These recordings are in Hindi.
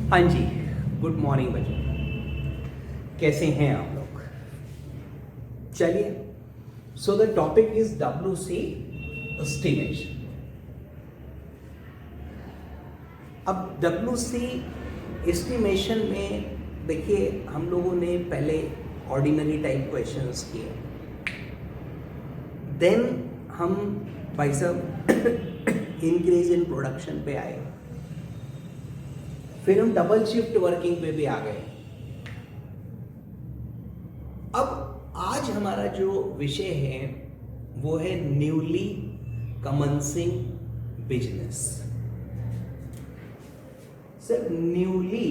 हाँ जी, गुड मॉर्निंग बच्चों। कैसे हैं आप लोग? चलिए, so the topic is WC estimation. अब WC एस्टिमेशन में देखिए, हम लोगों ने पहले ऑर्डिनरी टाइप क्वेश्चंस किए, देन हम भाई साहब इंक्रीज इन प्रोडक्शन पे आए, फिर हम डबल शिफ्ट वर्किंग पे भी आ गए। अब आज हमारा जो विषय है वो है newly commencing business. Sir, newly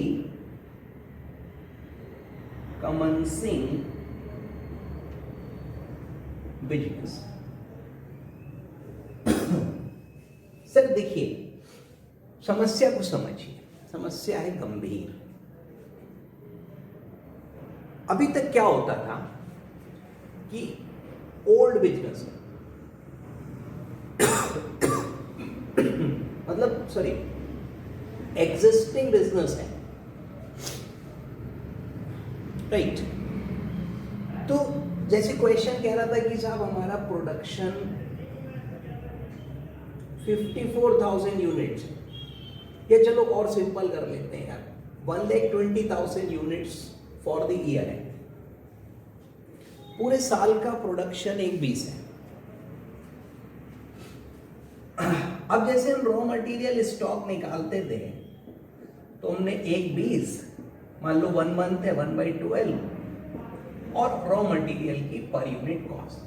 commencing business. Sir देखिए, समस्या को समझिए। समस्या है गंभीर। अभी तक क्या होता था कि ओल्ड बिजनेस मतलब सॉरी एग्जिस्टिंग बिजनेस है, राइट। तो जैसे क्वेश्चन कह रहा था कि साहब हमारा प्रोडक्शन 54,000 यूनिट्स, या चलो और सिंपल कर लेते हैं यार, 1,20,000 यूनिट्स फॉर द ईयर है। पूरे साल का प्रोडक्शन 120 है। अब जैसे हम रॉ मटेरियल स्टॉक निकालते थे तो हमने 120, मान लो 1 मंथ है 1/12, और रॉ मटेरियल की पर यूनिट कॉस्ट।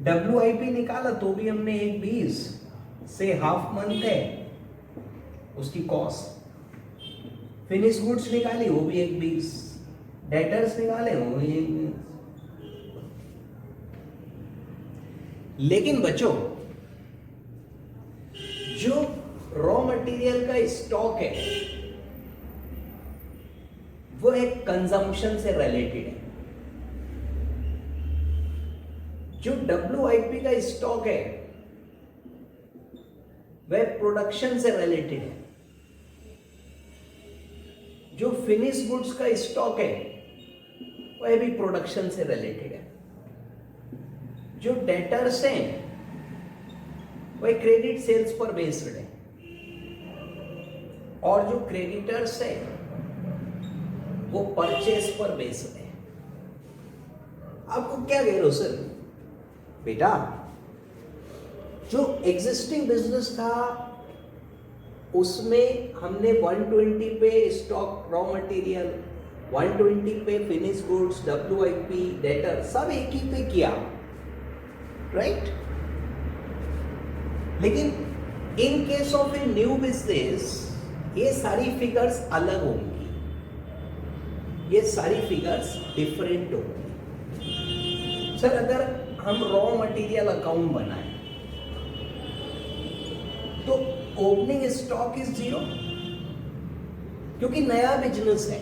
WIP निकाला तो भी हमने 120 से हाफ मंथ है उसकी कॉस्ट। फिनिश गुड्स निकाली वो भी 120, डेटर्स निकाले वो भी 120। लेकिन बच्चों, जो रॉ मटेरियल का स्टॉक है वो एक कंजम्पशन से रिलेटेड है। जो WIP का स्टॉक है वह प्रोडक्शन से रिलेटेड है। जो फिनिश गुड्स का स्टॉक है वह भी प्रोडक्शन से रिलेटेड है। जो डेटर्स हैं वह क्रेडिट सेल्स पर बेस्ड है, और जो क्रेडिटर्स है वो परचेस पर बेस्ड है। आपको क्या कह रहे हो सर? बेटा, जो एग्जिस्टिंग बिजनेस था उसमें हमने 120 पे स्टॉक रॉ मटेरियल, 120 पे फिनिश गुड्स, WIP, डेटर सब एक ही पे किया, राइट। लेकिन in case of A new business ये सारी फिगर्स अलग होंगी, ये सारी फिगर्स डिफरेंट होंगी। सर, अगर हम रॉ मटेरियल अकाउंट बनाएं तो ओपनिंग स्टॉक इज 0, क्योंकि नया बिजनेस है।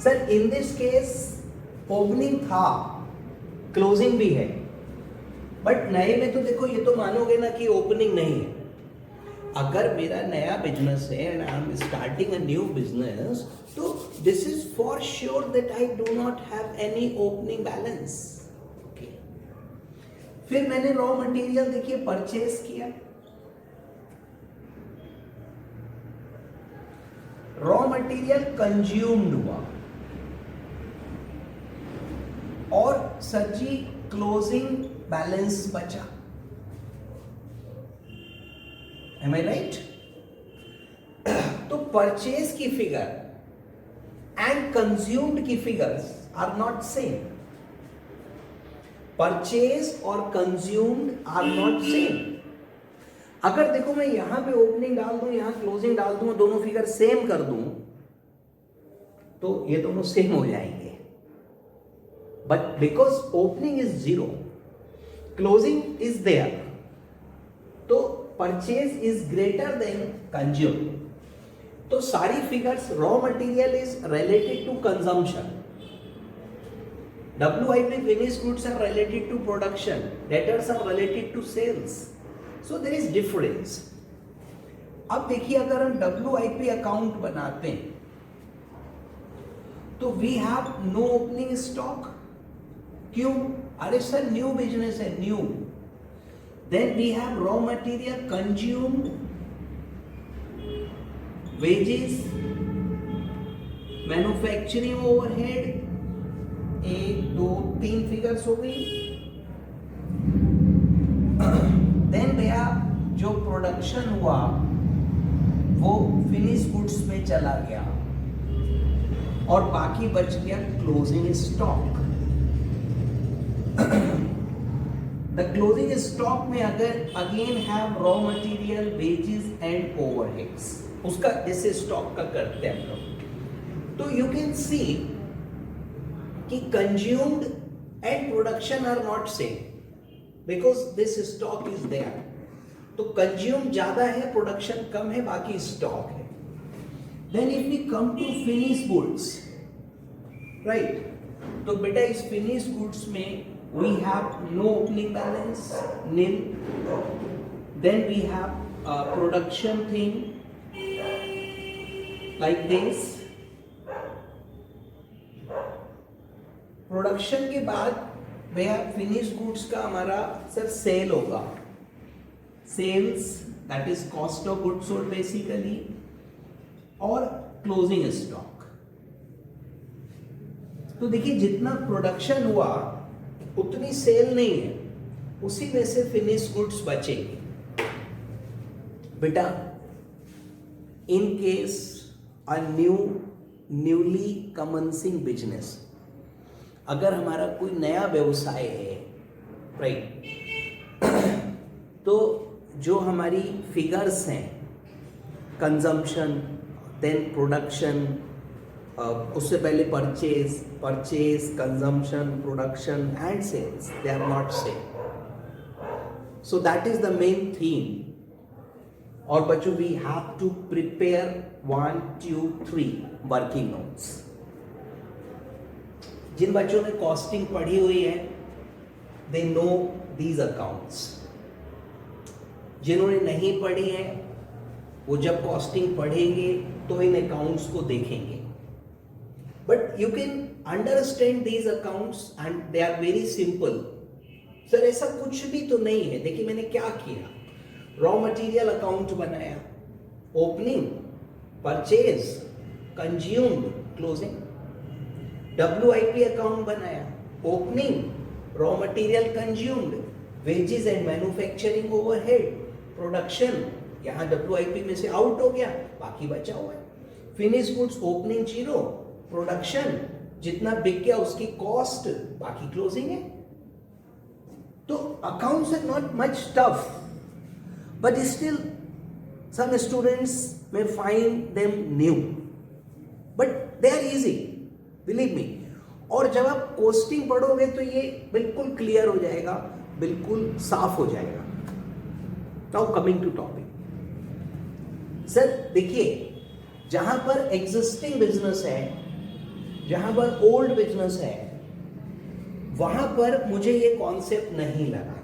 Sir, in this case opening था, क्लोजिंग भी है, बट नए में तो देखो, ये तो मानोगे ना कि ओपनिंग नहीं है। अगर मेरा नया बिजनेस है and I am starting a new business, तो this is for sure that I do not have any opening balance. फिर मैंने रॉ मटेरियल देखिए परचेज किया, रॉ मटेरियल कंज्यूम्ड हुआ, और सर जी क्लोजिंग बैलेंस बचा। Am I right? तो परचेज की फिगर एंड कंज्यूम्ड की figures are not same. Purchase और कंज्यूम्ड आर नॉट सेम। अगर देखो मैं यहां पे ओपनिंग डाल दूं, यहां क्लोजिंग डाल दूं, दोनों फिगर सेम कर दूं तो ये दोनों सेम हो जाएंगे। But because opening is 0, closing is there, तो purchase is greater than consume. तो सारी figures, raw material is related to consumption, WIP finished goods are related to production, debtors are related to sales. So there is difference. अब देखिए अगर हम WIP अकाउंट बनाते हैं तो we have no opening stock. क्यों? अरे सर न्यू बिजनेस है, new. Then we have raw material consumed, wages, manufacturing overhead, 1 2 3 figures हो गई. देन भैया जो प्रोडक्शन हुआ वो फिनिश गुड्स में चला गया और बाकी बच गया closing stock. The closing stock में अगर again have raw material, wages and overheads, उसका जैसे स्टॉक का करते हैं हम लोग, तो यू कैन सी कि consumed and production are not same because this stock is there. तो कंज्यूम ज्यादा है, प्रोडक्शन कम है, बाकी स्टॉक है. Then if we come to finish goods, right, तो बेटा इस फिनिश गुड्स में we have no opening balance, nil. Then we have production thing like this. Production के बाद भैया फिनिश गुड्स का हमारा सर सेल होगा. Sales that is cost of goods sold basically, और क्लोजिंग स्टॉक. तो देखिए जितना प्रोडक्शन हुआ उतनी सेल नहीं है, उसी में से फिनिश गुड्स बचेंगे. बेटा in case a newly commencing business, अगर हमारा कोई नया व्यवसाय है, राइट, तो जो हमारी फिगर्स हैं, कंजम्पशन, देन प्रोडक्शन, उससे पहले purchase, consumption, production and sales, they are not same. So that is the main theme. और बच्चों we have to prepare 1 2 3 working notes. जिन बच्चों ने कॉस्टिंग पढ़ी हुई है दे नो दीज अकाउंट्स. जिन्होंने नहीं पढ़ी है वो जब कॉस्टिंग पढ़ेंगे तो इन अकाउंट्स को देखेंगे. But you can understand these accounts and they are very simple. Sir ऐसा कुछ भी तो नहीं है. देखिए मैंने क्या किया, रॉ मटेरियल अकाउंट बनाया, opening, purchase, consumed, closing. WIP account बनाया, opening, raw material consumed, wages and manufacturing overhead, production. यहां WIP में से आउट हो गया, बाकी बचा हुआ है. फिनिश गुड्स, ओपनिंग 0, प्रोडक्शन जितना बिक गया उसकी कॉस्ट, बाकी क्लोजिंग है. तो accounts are not much tough. But still, some students may find them new, but they are easy, believe me. और जब आप कॉस्टिंग पढ़ोगे तो ये बिल्कुल क्लियर हो जाएगा, बिल्कुल साफ हो जाएगा. Now coming to topic. Sir देखिए जहां पर एग्जिस्टिंग बिजनेस है, जहां पर ओल्ड बिजनेस है, वहां पर मुझे ये कॉन्सेप्ट नहीं लगाना है.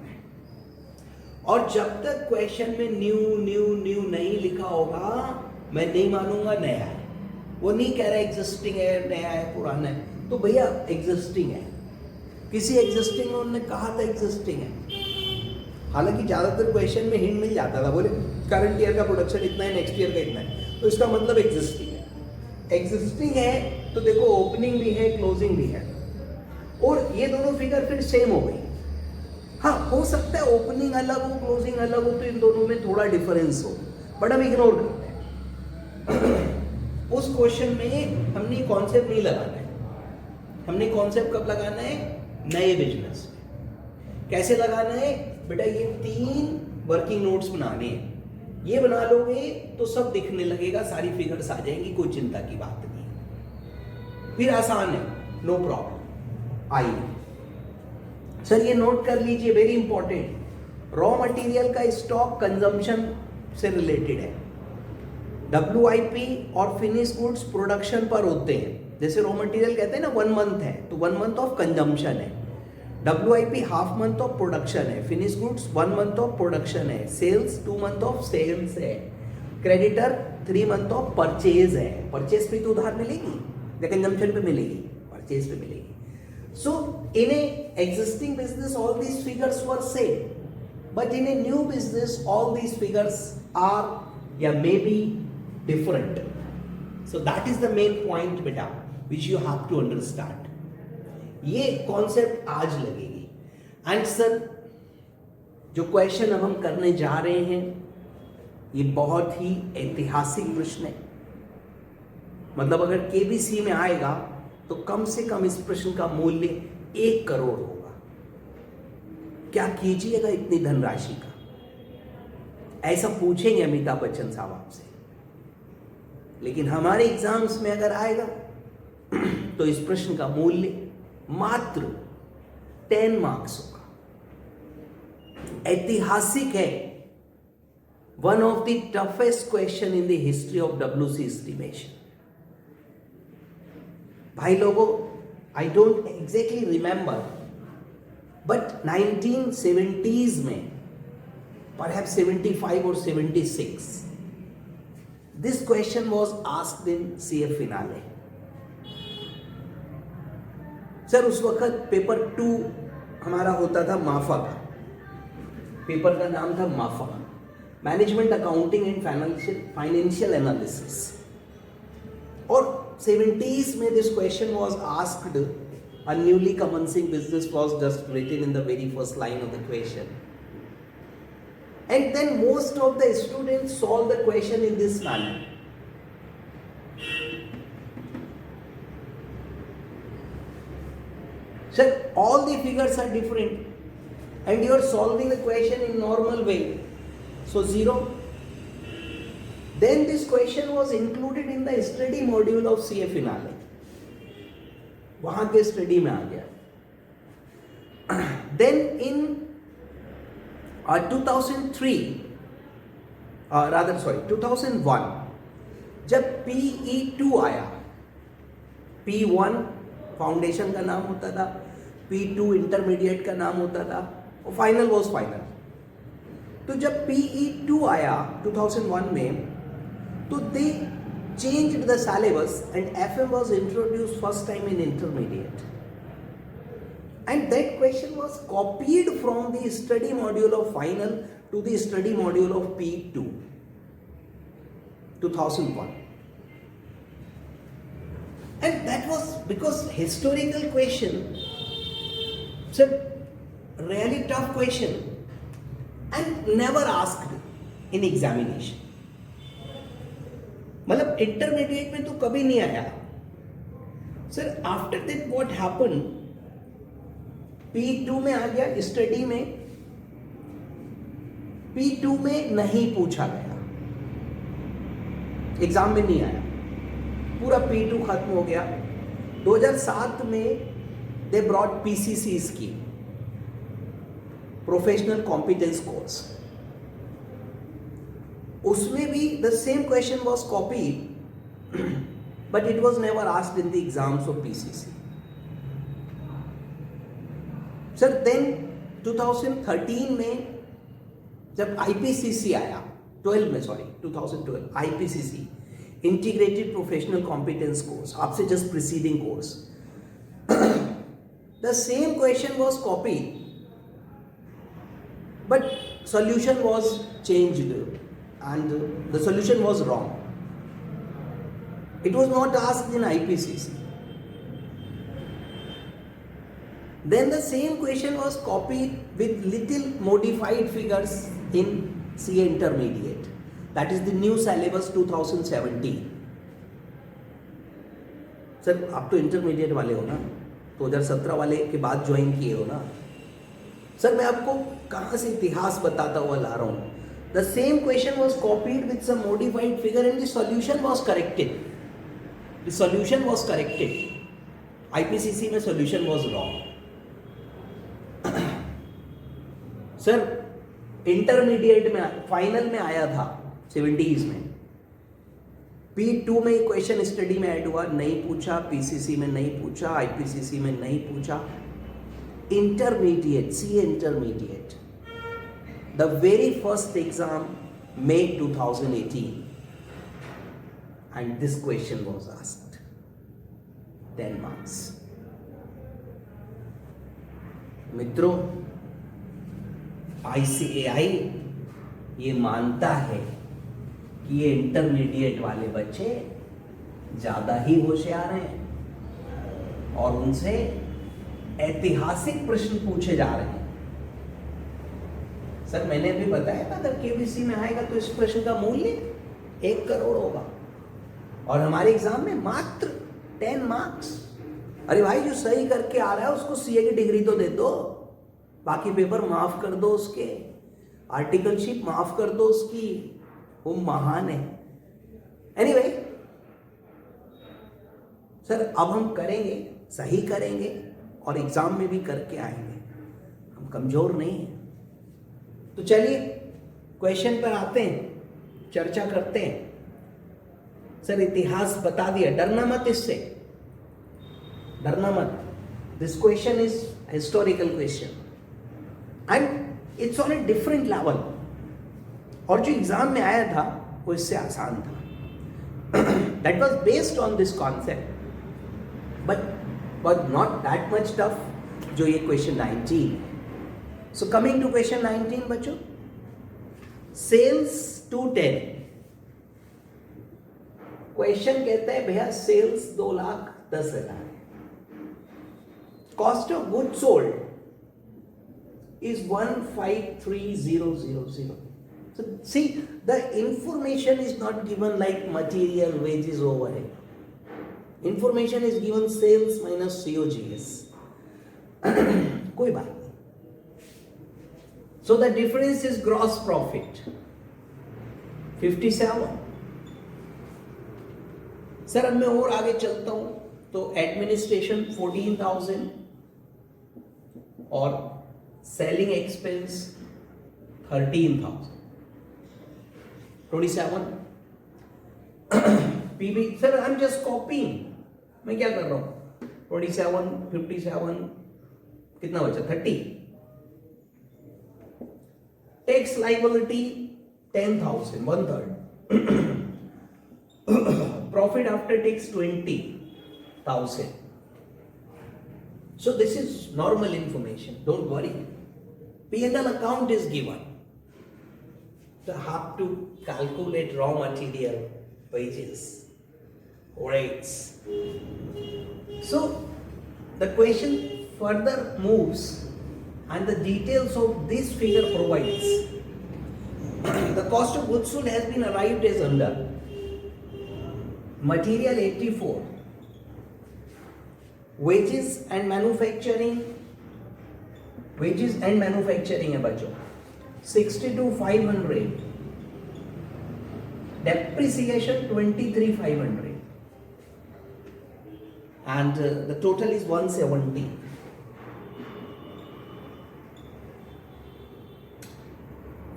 और जब तक क्वेश्चन में न्यू न्यू न्यू नहीं लिखा होगा मैं नहीं मानूंगा नया है. वो नहीं कह रहा एग्जिस्टिंग है, नया है, पुराना है. तो भैया एग्जिस्टिंग है, किसी एग्जिस्टिंग में उन्होंने कहा था एग्जिस्टिंग है. हालांकि ज्यादातर क्वेश्चन में हिंट मिल जाता था, बोले करंट ईयर का प्रोडक्शन इतना है, नेक्स्ट ईयर का इतना है, तो इसका मतलब एग्जिस्टिंग है. एग्जिस्टिंग है तो देखो ओपनिंग भी है, क्लोजिंग भी है, और ये दोनों फिगर फिर सेम हो गई. हाँ हो सकता है ओपनिंग अलग हो, क्लोजिंग अलग हो, तो इन दोनों में थोड़ा डिफरेंस हो, बट हम इग्नोर करते हैं. उस क्वेश्चन में हमने कॉन्सेप्ट नहीं लगाना है. हमने कॉन्सेप्ट कब लगाना है? नए बिजनेस में. कैसे लगाना है बेटा? ये 3 वर्किंग नोट्स बनाने हैं. ये बना लोगे तो सब दिखने लगेगा, सारी फिगर्स आ जाएंगी, कोई चिंता की बात नहीं. फिर आसान है, नो प्रॉब्लम. आइए सर ये नोट कर लीजिए, वेरी इंपॉर्टेंट. रॉ मटेरियल का स्टॉक कंजम्पशन से रिलेटेड है. WIP और फिनिश गुड्स प्रोडक्शन पर होते हैं. जैसे रॉ मटेरियल कहते हैं ना 1 मंथ है, तो 1 मंथ ऑफ कंजम्पशन है. WIP half month of production है. Finish goods 1 month of production है. सेल्स 2 मंथ ऑफ सेल्स है. क्रेडिटर 3 मंथ ऑफ परचेज है, परचेज पे तो उधार मिलेगी या कंजम्पशन पे मिलेगी, परचेज पे मिलेगी. So in a existing business all these figures were same, but in a new business all these figures are या may be different. So that is the main point बेटा which you have to understand. ये कॉन्सेप्ट आज लगेगी. एंड सर जो क्वेश्चन अब हम करने जा रहे हैं ये बहुत ही ऐतिहासिक प्रश्न है. मतलब अगर केबीसी में आएगा तो कम से कम इस प्रश्न का मूल्य 1 करोड़ होगा. क्या कीजिएगा इतनी धनराशि का? ऐसा पूछेंगे अमिताभ बच्चन साहब आपसे. लेकिन हमारे एग्जाम्स में अगर आएगा तो इस प्रश्न का मूल्य मात्र 10 मार्क्स होगा. ऐतिहासिक है. One of the toughest question in the history of WC estimation. भाई लोगों, I don't exactly remember, but 1970s में, perhaps 75 or 76, this question was asked in CA finale. Sir उस वक्त पेपर 2 हमारा होता था माफा का. पेपर का नाम था माफा, management accounting and financial analysis. और 70s में this question was asked. A newly commencing business was just written in the very first line of the question, and then most of the students solve the question in this manner. Sir, all the figures are different and you are solving the question in normal way, so 0. Then this question was included in the study module of CA finale. वहां के स्टडी में आ गया. देन इन 2001 जब PE2 आया, P1 फाउंडेशन का नाम होता था, P2 इंटरमीडिएट का नाम होता था, और फाइनल वॉज फाइनल. तो जब PE2 आया 2001 में, तो दे changed the syllabus and FM was introduced first time in intermediate, and that question was copied from the study module of final to the study module of P2 2001. And that was because historical question, it's a really tough question and never asked in examination. मतलब इंटरमीडिएट में तो कभी नहीं आया. Sir after that what happen, P2 में आ गया स्टडी में, P2 में नहीं पूछा गया, एग्जाम में नहीं आया, पूरा P2 खत्म हो गया. 2007 में they brought PCC scheme, professional competence course. उसमें भी the same question was copied but it was never asked in the exams of PCC. Sir, then 2013 में जब IPCC आया, 2012 IPCC integrated professional competence course, आपसे just preceding course, the same question was copied but solution was changed and the solution was wrong. It was not asked in IPCC. Then the same question was copied with little modified figures in CA Intermediate. That is the new syllabus 2017. Sir आप तो इंटरमीडिएट वाले हो ना, 2017 वाले के बाद ज्वाइन किए हो ना. सर मैं आपको कहाँ से इतिहास बताता हुआ ला रहा हूँ. The same question was copied with some modified figure and the solution was corrected. The solution was corrected. IPCC में solution was wrong. Sir intermediate में फाइनल में आया था 70s में, P2 में क्वेश्चन स्टडी में ऐड हुआ, नहीं पूछा, PCC में नहीं पूछा, IPCC में नहीं पूछा. Intermediate, CA Intermediate, the very first exam, May 2018, and this question was asked. 10 marks. मित्रों, ICAI ये मानता है कि ये इंटरमीडिएट वाले बच्चे ज्यादा ही होशियार हैं और उनसे ऐतिहासिक प्रश्न पूछे जा रहे हैं। सर मैंने अभी बताया था अगर केबीसी में आएगा तो इस प्रश्न का मूल्य 1 करोड़ होगा और हमारे एग्जाम में मात्र 10 मार्क्स। अरे भाई जो सही करके आ रहा है उसको सीए की डिग्री तो दे दो, बाकी पेपर माफ कर दो, उसके आर्टिकलशिप माफ कर दो उसकी, वो महान है। एनीवे सर अब हम करेंगे, सही करेंगे और एग्जाम में भी करके आएंगे, हम कमजोर नहीं हैं। तो चलिए क्वेश्चन पर आते हैं, चर्चा करते हैं। सर इतिहास बता दिया, डरना मत इससे, डरना मत। This question is historical question and it's on a different level. और जो एग्जाम में आया था वो इससे आसान था। That was based on this concept but not that much tough जो ये question 19। So coming to question 19 बच्चों, sales 210। क्वेश्चन कहता है भैया sales 2,10,000, cost of good sold is 153,000। So see, the information is not given like material, wages, overhead. Information is given sales minus COGS। कोई बात नहीं। So the difference is gross profit 57। Sir अब मैं और आगे चलता हूं तो एडमिनिस्ट्रेशन 14,000 और selling expense 13,000 27। PB sir I am just copying, मैं क्या कर रहा हूं 27 57 कितना बचा 30। Tax liability 10,000 1/3। Profit after tax 20,000। So this is normal information, don't worry। P&L account is given, so have to calculate raw material, wages, rates। So the question further moves and the details of this figure provides the cost of goods sold has been arrived as under material 84, wages and manufacturing है बच्चों 62,500, depreciation 23,500 and the total is 170।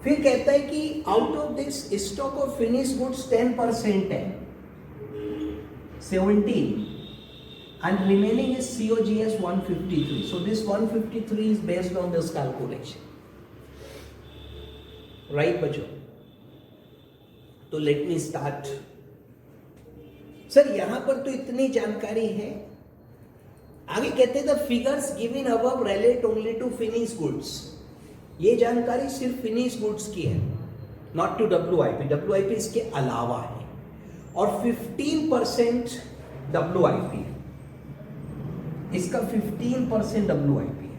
फिर कहता है कि out of this stock of finish goods 10% है 17 and remaining is COGS 153। So this 153 is based on this calculation, right बच्चों? तो लेट मी स्टार्ट। सर यहां पर तो इतनी जानकारी है, आगे कहते हैं the figures given above relate only to finish goods. ये जानकारी सिर्फ फिनिश गुड्स की है, नॉट टू WIP। WIP इसके अलावा है और 15% WIP है, इसका 15% WIP है।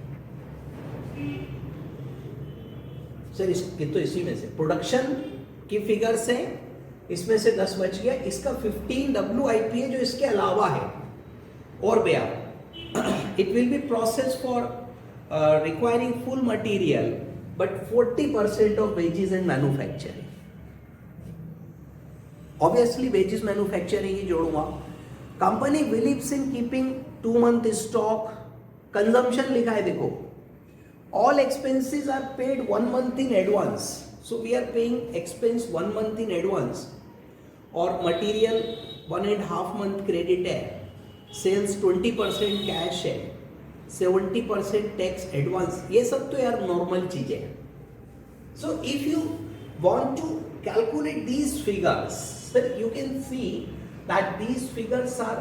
सर इसके तो इसी में से प्रोडक्शन की फिगर्स है, इसमें से 10 बच गया, इसका 15 WIP है जो इसके अलावा है। और भैया it will be process for requiring full material but 40% of wages and manufacturing. Obviously wages manufacturing ही जोड़ूंगा। Company believes in keeping 2 month stock. Consumption लिखा है देखो, all expenses are paid 1 month in advance, so we are paying expense 1 month in advance। और मटेरियल 1.5 month क्रेडिट है, सेल्स 20% कैश है, 70% टैक्स एडवांस। ये सब तो यार नॉर्मल चीजें हैं। So if you want to calculate these figures, sir you can see that these figures are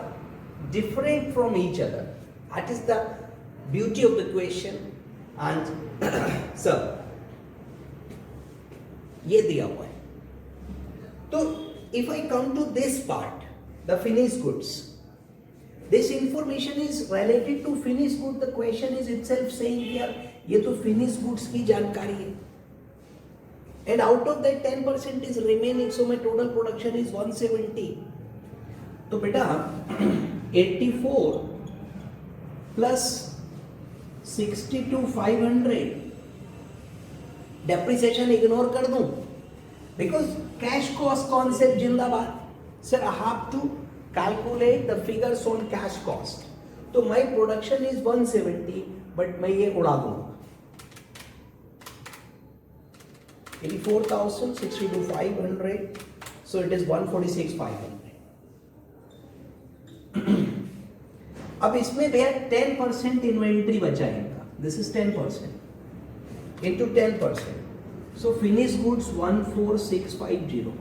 different from each other. That is the beauty of the question. And sir, ये दिया हुआ है. तो if I come to this part, the finished goods, this information is related to finished good. The question is itself saying यार ये तो finished goods की जानकारी है. And out of that 10% is remaining, so my total production is 170. तो बेटा 84 plus 62,500 डेप्रिसिएशन इग्नोर कर दूं बिकॉज कैश कॉस्ट कॉन्सेप्ट जिंदाबाद. Sir I have to calculate the figures on cash cost. तो माय प्रोडक्शन इज 170 बट मैं ये उड़ा दूंगा. 84,000 62,500 so it is 146,500. अब इसमें भैया 10% इन्वेंट्री बचा इनका. This is 10% into 10%. So finished goods 14650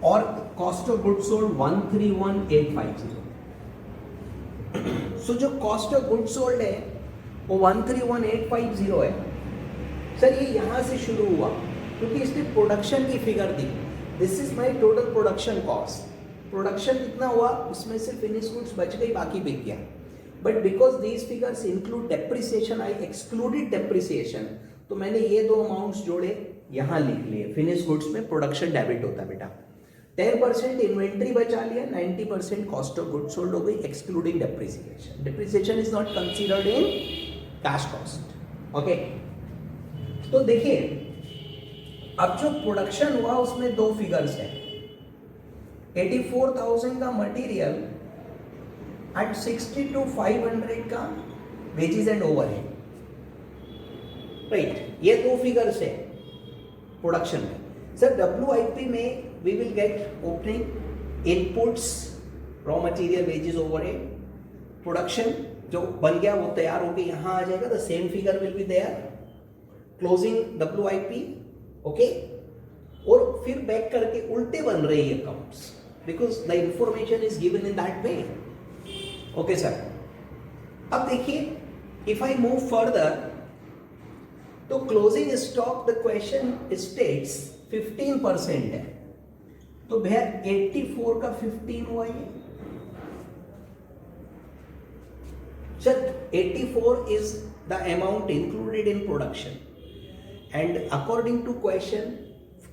और cost of goods sold 131,850. So जो cost of goods sold है वो 131,850 है. सर ये यहाँ से शुरू हुआ क्योंकि इसने प्रोडक्शन की figure the. This is my total production cost. Production कितना हुआ उसमें से फिनिश गुड्स बच गई, बाकी बिक गया. But because these figures include depreciation, I excluded depreciation. तो मैंने ये दो अमाउंट्स जोड़े, यहाँ लिख लिए. फिनिश गुड्स में प्रोडक्शन डेबिट होता है बेटा. 10% इन्वेंट्री बचा लिया, 90% कॉस्ट ऑफ गुड्स सोल्ड हो गई excluding depreciation. Depreciation is not considered in cash cost. Okay, तो देखिए अब जो प्रोडक्शन हुआ उसमें दो फिगर्स हैं. 84,000 का मटेरियल एंड 62,500 का वेजेस एंड ओवरहेड. राइट, ये दो फिगर्स है प्रोडक्शन में. सर WIP में we will get opening, inputs, raw material, wages, overhead. Production जो बन गया वो तैयार होके यहाँ आ जाएगा. The same figure will be there. Closing WIP. Okay, और फिर बैक करके उल्टे बन रहे हैं accounts because the information is given in that way. Okay sir, अब देखिए इफ आई मूव फर्दर तो closing stock the question states 15% है. तो भैया 84 का 15 हुआ ये. Sir 84 is the amount included in production and according to question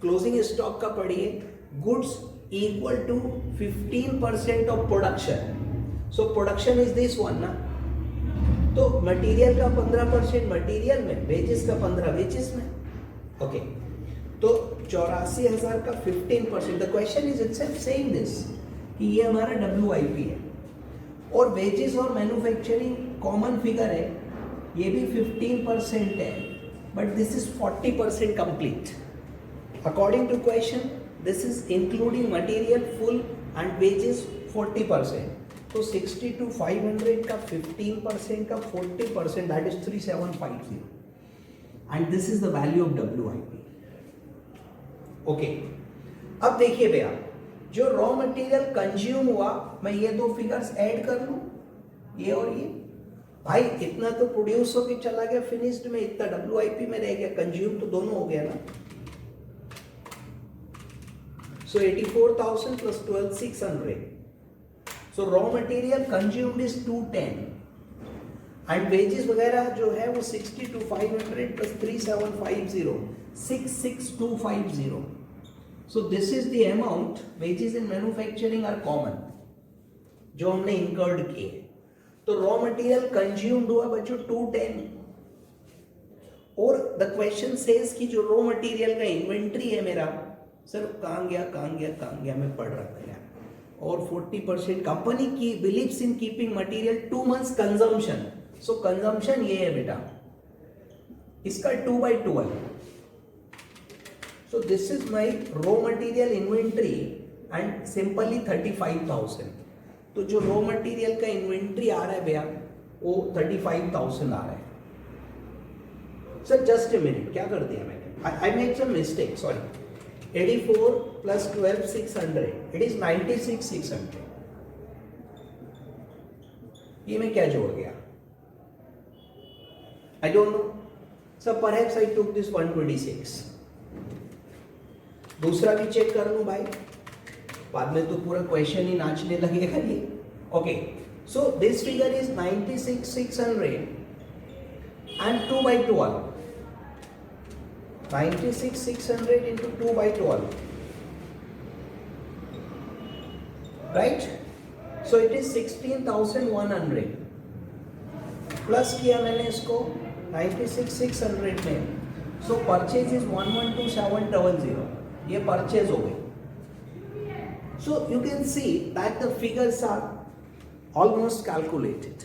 closing stock का पढ़िए goods equal to 15% of production. So production is this one ना. तो मटेरियल का 15% मटेरियल में, वेजेस का 15 वेजेस में. ओके, तो 84,000 का 15%. The question is itself saying this कि ये हमारा WIP है और वेजेस और मैन्युफैक्चरिंग कॉमन फिगर है, ये भी 15% है, but this is 40% complete. According to question this is including material full and wages 40%. तो 62,500 का 15% का 40% that is 3,750 and this is the value of WIP. Okay, अब देखिए भैया जो रॉ मटेरियल कंज्यूम हुआ, मैं ये दो फिगर्स ऐड कर लूं, ये और ये. भाई इतना तो प्रोड्यूस होके चला गया फिनिश्ड में, इतना WIP में रह गया, कंज्यूम तो दोनों हो गया ना. सो 84,000 plus 12,600. So raw material consumed is 210 and wages वगैरह जो है वो 62,500 plus 3,750 6,6,250. So this is the amount wages in manufacturing are common जो हमने incurred किए. तो raw material consumed हुआ बच्चों 210 और the question says कि जो raw material का inventory है मेरा, सर कहाँ गया मैं पढ़ रहा था यार. और 40% कंपनी की believes in keeping material 2 months consumption. So consumption ये है बेटा, इसका 2/12. So this is my raw material inventory and simply 35,000. तो जो raw material का inventory आ रहा है भैया वो 35,000 आ रहा है. Sir just a minute, क्या कर दिया मैंने? I made some mistake, sorry. 84 plus 12 600, it is 96 600. ये मैं क्या जोड़ गया? I don't know. So perhaps I took this 126. दूसरा भी चेक कर लूं भाई, बाद में तो पूरा क्वेश्चन ही नाचने लगेगा ये. Okay, so this figure is 96 600 and 2 by 12. 96 600 into 2 by 12. Right? So it is 16,100. Plus किया मैंने इसको 96 600 में. So purchase is 112700. ये परचेज हो गई. So you can see that the figures are almost calculated.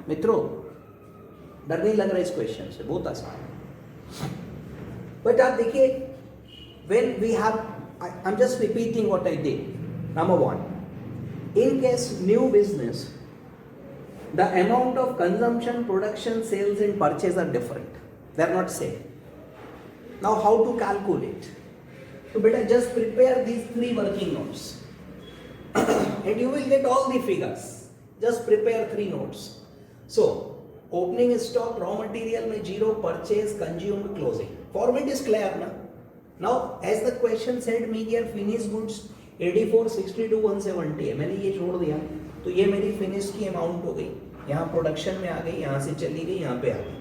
मित्रों, डर नहीं लग रहा इस क्वेश्चन से, बहुत आसान है. बट आप देखिए, when we have, I'm just repeating what I did. Number one, in case new business, the amount of consumption, production, sales and purchase are different. They are not same. Now how to calculate? So beta, just prepare these 3 working notes and you will get all the figures. Just prepare 3 notes. So opening stock, raw material में 0, purchase, consumed, closing. Format is clear ना? Now as the question said me here, finished goods 84 62 170 है, मैंने ये छोड़ दिया तो ये मेरी फिनिश की अमाउंट हो गई. यहाँ प्रोडक्शन में आ गई, यहाँ से चली गई, यहाँ पे आ गई.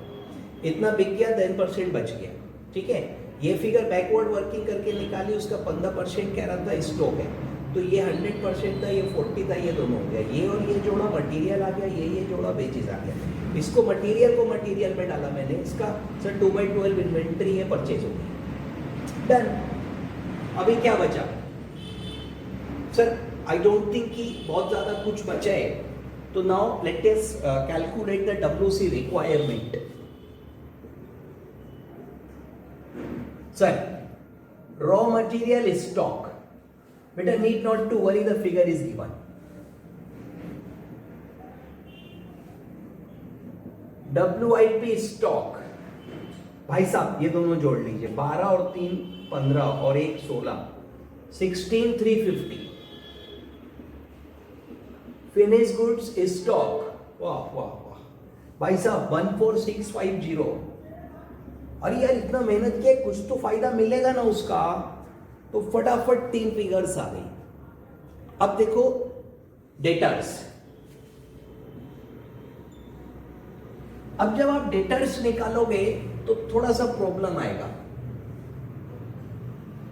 इतना बिक गया, 10% बच गया. ठीक है, ये फिगर बैकवर्ड वर्किंग करके निकाली, उसका 15% कह रहा था स्टॉक है, तो ये 100% था, ये 40 था, ये दोनों हो गया. ये और ये जोड़ा, मटेरियल आ गया, ये जोड़ा, वेजेस आ गया. इसको मटेरियल को मटेरियल में डाला मैंने, इसका सर 2 by 12 इन्वेंट्री है, परचेज हो गई. डन. अभी क्या बचा सर? आई डोंट थिंक कि बहुत ज़्यादा कुछ बचा है. तो now let us calculate the WC requirement. Sir, raw material is stock. Better need not to worry, the figure is given. WIP stock. भाई साहब ये दोनों जोड़ लीजिए, 12 और 3 15 और 1 16, 16,350. Finished goods is stock. वाह वाह वाह भाई साहब 14650. अरे यार इतना मेहनत किया, कुछ तो फायदा मिलेगा ना उसका. तो फटाफट 3 फिगर्स आ गई. अब देखो डेटर्स. अब जब आप डेटर्स निकालोगे तो थोड़ा सा प्रॉब्लम आएगा,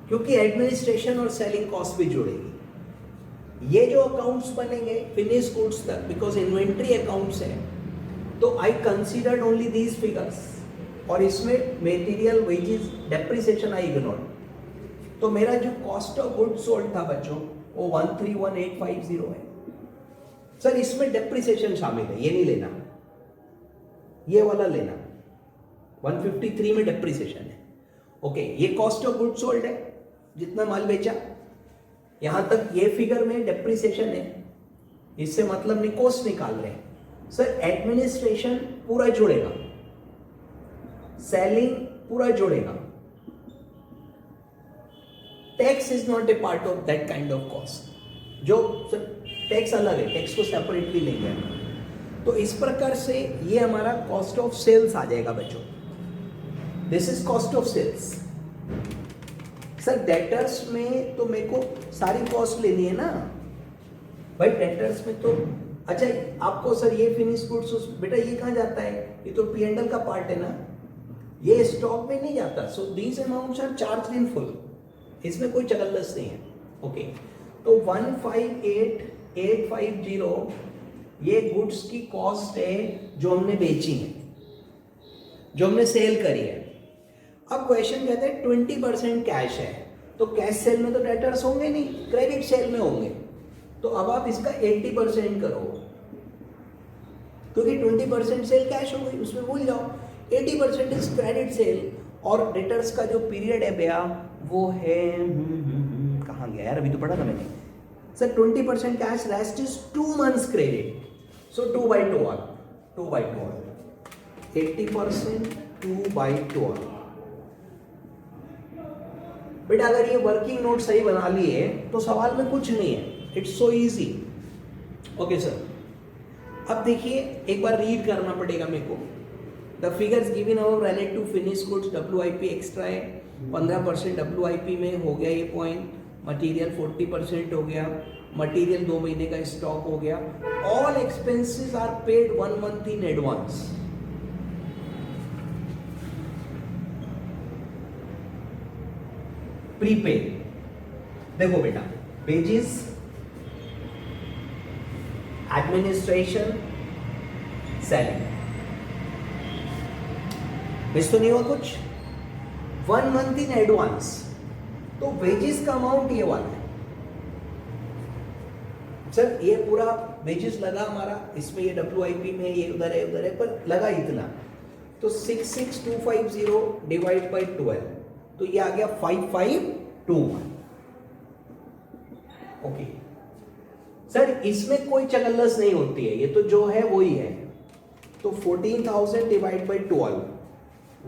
क्योंकि एडमिनिस्ट्रेशन और सेलिंग कॉस्ट भी जुड़ेगी. ये जो अकाउंट्स बनेंगे फिनिश गुड्स तक, बिकॉज इन्वेंट्री अकाउंट्स है, तो आई कंसीडर्ड ओनली दीज फिगर्स. और इसमें material, wages, depreciation I ignore. तो मेरा जो कॉस्ट ऑफ गुड्स सोल्ड था बच्चों, वो 131850 है. सर इसमें डेप्रिसिएशन शामिल है, ये नहीं लेना, ये वाला लेना. 153 में डेप्रिसिएशन है. ओके, ये कॉस्ट ऑफ गुड्स सोल्ड है, जितना माल बेचा. यहां तक ये फिगर में डेप्रिसिएशन है, इससे मतलब नहीं कॉस्ट निकाल रहे हैं. सर एडमिनिस्ट्रेशन पूरा जुड़ेगा, सेलिंग पूरा जुड़ेगा. Tax is not a part of that kind of cost. जो टैक्स अलग है, टैक्स को सेपरेटली लेंगे. तो इस प्रकार से ये हमारा कॉस्ट ऑफ सेल्स आ जाएगा बच्चों. This is cost of sales. Sir debtors में तो मेरे को सारी कॉस्ट लेनी है ना भाई. डेटर्स में तो अच्छा आपको सर ये फिनिश गुड्स, बेटा ये कहाँ जाता है? ये तो P&L का पार्ट है ना, ये स्टॉक में नहीं जाता. So these amounts are charge in full, इसमें कोई चगल्लस नहीं है. ओके, तो 158850 ये गुड्स की कॉस्ट है जो हमने बेची है, जो हमने सेल करी है. अब क्वेश्चन कहते हैं 20% कैश है, तो कैश सेल में तो डेटर्स होंगे नहीं, क्रेडिट सेल में होंगे. तो अब आप इसका 80% करो, क्योंकि 20% सेल कैश हो गई, उसमें भूल जाओ. 80% इज क्रेडिट सेल. और डेटर्स का जो पीरियड है भैया वो है कहाँ गया यार, अभी तो पढ़ा था मैंने. Sir 20% cash, rest is 2 months credit. So 2 by 12, 2 by 12, 80% 2 by 12. बेटा अगर ये वर्किंग नोट सही बना लिए तो सवाल में कुछ नहीं है, it's so easy. Okay sir, अब देखिए एक बार रीड करना पड़ेगा मेरे को। The figures given above relate to finish goods, WIP extra है 15% WIP में हो गया ये पॉइंट, मटेरियल 40% हो गया, मटेरियल 2 महीने का स्टॉक हो गया। All expenses are paid 1 month in advance. Prepaid, देखो बेटा, वेजेस, एडमिनिस्ट्रेशन, सैलरी, मिस तो नहीं हुआ कुछ? 1 month इन एडवांस, तो वेजेस का अमाउंट ये वाला है सर। ये पूरा वेजेस लगा हमारा, इसमें ये WIP में ये उधर है पर लगा इतना, तो 66250 डिवाइड बाई 12, तो ये आ गया 5521। ओके सर, इसमें कोई चकल्लस नहीं होती है, ये तो जो है वही है। तो 14,000 डिवाइड बाई 12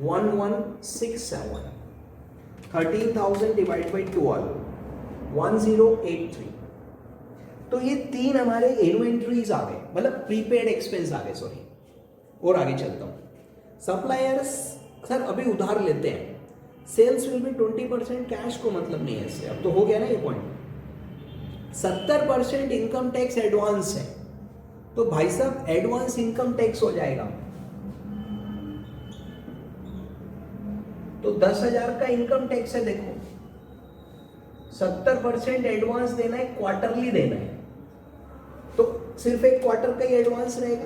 1167, 13,000 डिवाइड बाई 12 1083। तो ये 3 हमारे इन्वेंट्रीज आ गए, मतलब प्रीपेड एक्सपेंस आ गए, सॉरी। और आगे चलता हूं। सप्लायर्स सर अभी उधार लेते हैं, सेल्स विल बी 20% कैश, को मतलब नहीं है इससे, अब तो हो गया ना ये पॉइंट। 70% इनकम टैक्स एडवांस है, तो भाई साहब एडवांस इनकम टैक्स हो जाएगा, तो 10,000 का इनकम टैक्स है। देखो 70% एडवांस देना है, क्वार्टरली देना है, तो सिर्फ एक क्वार्टर का ही एडवांस रहेगा।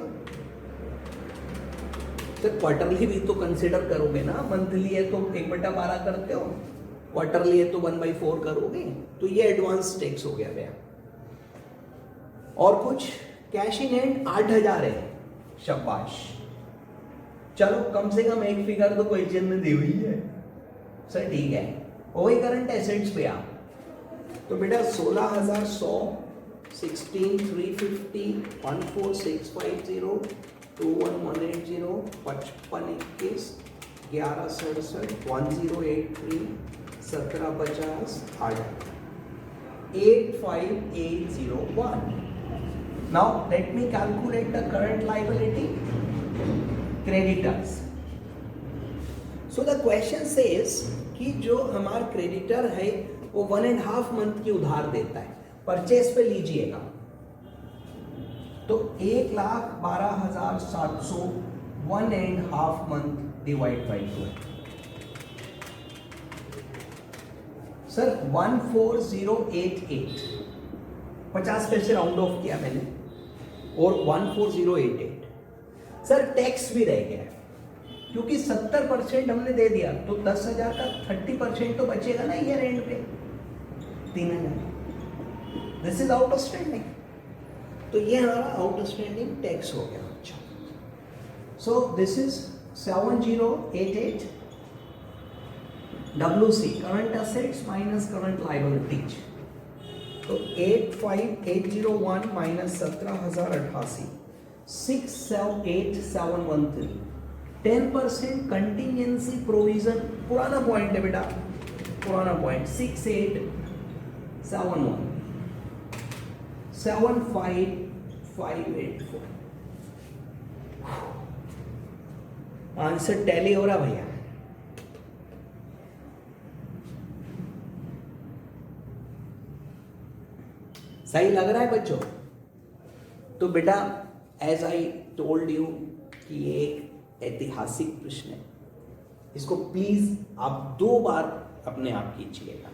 तो क्वार्टरली भी तो कंसिडर करोगे ना, मंथली है तो 1/12 करते हो, क्वार्टरली है तो 1/4 करोगे, तो ये एडवांस टैक्स हो गया भैया। और कुछ कैश इन हैंड 8,000 है, शाबाश, चलो कम से कम एक फिगर तो क्वेश्चन में दी हुई है सर, ठीक है। वही करंट एसेट्स पे आप, तो बेटा 16,100, 16,350, 14,650, 21,180, 55,21, 11,67, 1083, 17,50, 85,801। Now let me calculate the current liability, creditors. So the question says कि जो हमारा क्रेडिटर है वो 1.5 month की उधार देता है, परचेस पे लीजिएगा, तो 1,12,700 1.5 month डिवाइड बाई 2 सर 14088, 50 पैसे राउंड ऑफ किया मैंने, और 14088 सर टैक्स भी रह गया है, क्योंकि 70% हमने दे दिया, तो 10,000 का 30% तो बचेगा ना ईयर एंड पे, 3,000। दिस इज आउट स्टैंडिंग, तो ये हमारा आउट स्टैंडिंग टैक्स हो गया। अच्छा, so this is 7088 WC, current assets minus current liabilities, तो 85,801 माइनस 17,088, 678,713। 10% कंटिजेंसी प्रोविजन, पुराना पॉइंट है बेटा, पुराना पॉइंट, 6,871, 7,5,584। आंसर टैली हो रहा भैया? सही लग रहा है बच्चों? तो बेटा एज आई टोल्ड यू कि ये एक ऐतिहासिक प्रश्न है, इसको प्लीज आप 2 बार अपने आप कीजिएगा,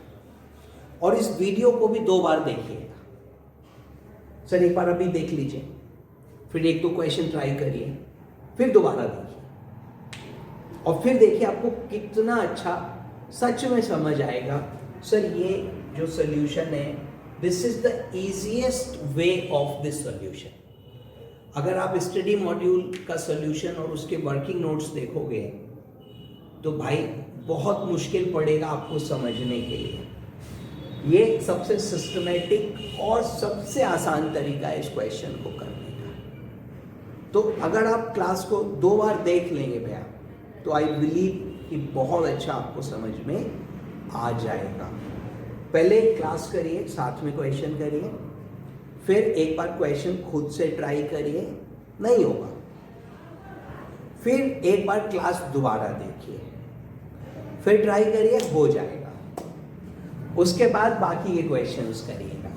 और इस वीडियो को भी 2 बार देखिएगा। सर एक बार अभी देख लीजिए, फिर 1-2 क्वेश्चन ट्राई करिए, फिर दोबारा देखिए, और फिर देखिए आपको कितना अच्छा सच में समझ आएगा। सर ये जो सोल्यूशन है, this is the easiest way of this solution. अगर आप स्टडी मॉड्यूल का सोल्यूशन और उसके वर्किंग नोट्स देखोगे तो भाई बहुत मुश्किल पड़ेगा आपको समझने के लिए। ये सबसे सिस्टमेटिक और सबसे आसान तरीका है इस क्वेश्चन को करने का। तो अगर आप क्लास को 2 बार देख लेंगे भैया, तो आई बिलीव कि बहुत अच्छा आपको समझ में आ जाएगा। पहले क्लास करिए, साथ में क्वेश्चन करिए, फिर एक बार क्वेश्चन खुद से ट्राई करिए, नहीं होगा फिर एक बार क्लास दोबारा देखिए, फिर ट्राई करिए, हो जाएगा। उसके बाद बाकी के क्वेश्चंस करिएगा,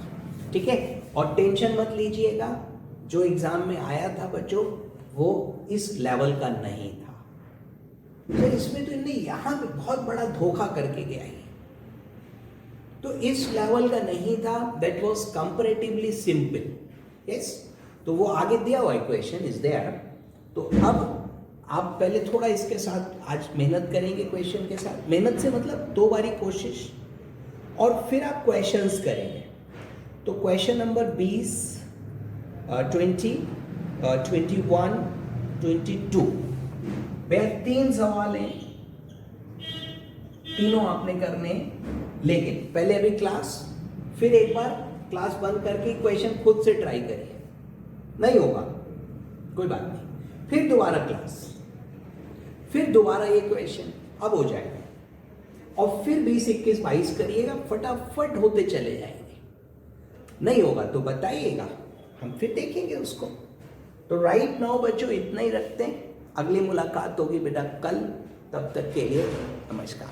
ठीक है। और टेंशन मत लीजिएगा, जो एग्जाम में आया था बच्चों वो इस लेवल का नहीं था। तो इसमें तो इन्हें यहां पे बहुत बड़ा धोखा करके गया है। तो इस लेवल का नहीं था, that was comparatively simple, yes. तो वो आगे दिया हुआ इक्वेशन इज देयर। तो अब आप पहले थोड़ा इसके साथ आज मेहनत करेंगे, क्वेश्चन के साथ। मेहनत से मतलब 2 बारी कोशिश, और फिर आप क्वेश्चंस करेंगे। तो क्वेश्चन नंबर 20, 20, 21, 22 वह 3 सवाल हैं, तीनों आपने करने। लेकिन पहले अभी क्लास, फिर एक बार क्लास बंद करके क्वेश्चन खुद से ट्राई करिए, नहीं होगा कोई बात नहीं, फिर दोबारा क्लास, फिर दोबारा ये क्वेश्चन, अब हो जाएगा। और फिर 20, 21, 22 करिएगा, फटाफट होते चले जाएंगे। नहीं होगा तो बताइएगा, हम फिर देखेंगे उसको। तो राइट नाउ बच्चों इतना ही रखते हैं, अगली मुलाकात होगी बेटा कल, तब तक के लिए नमस्कार।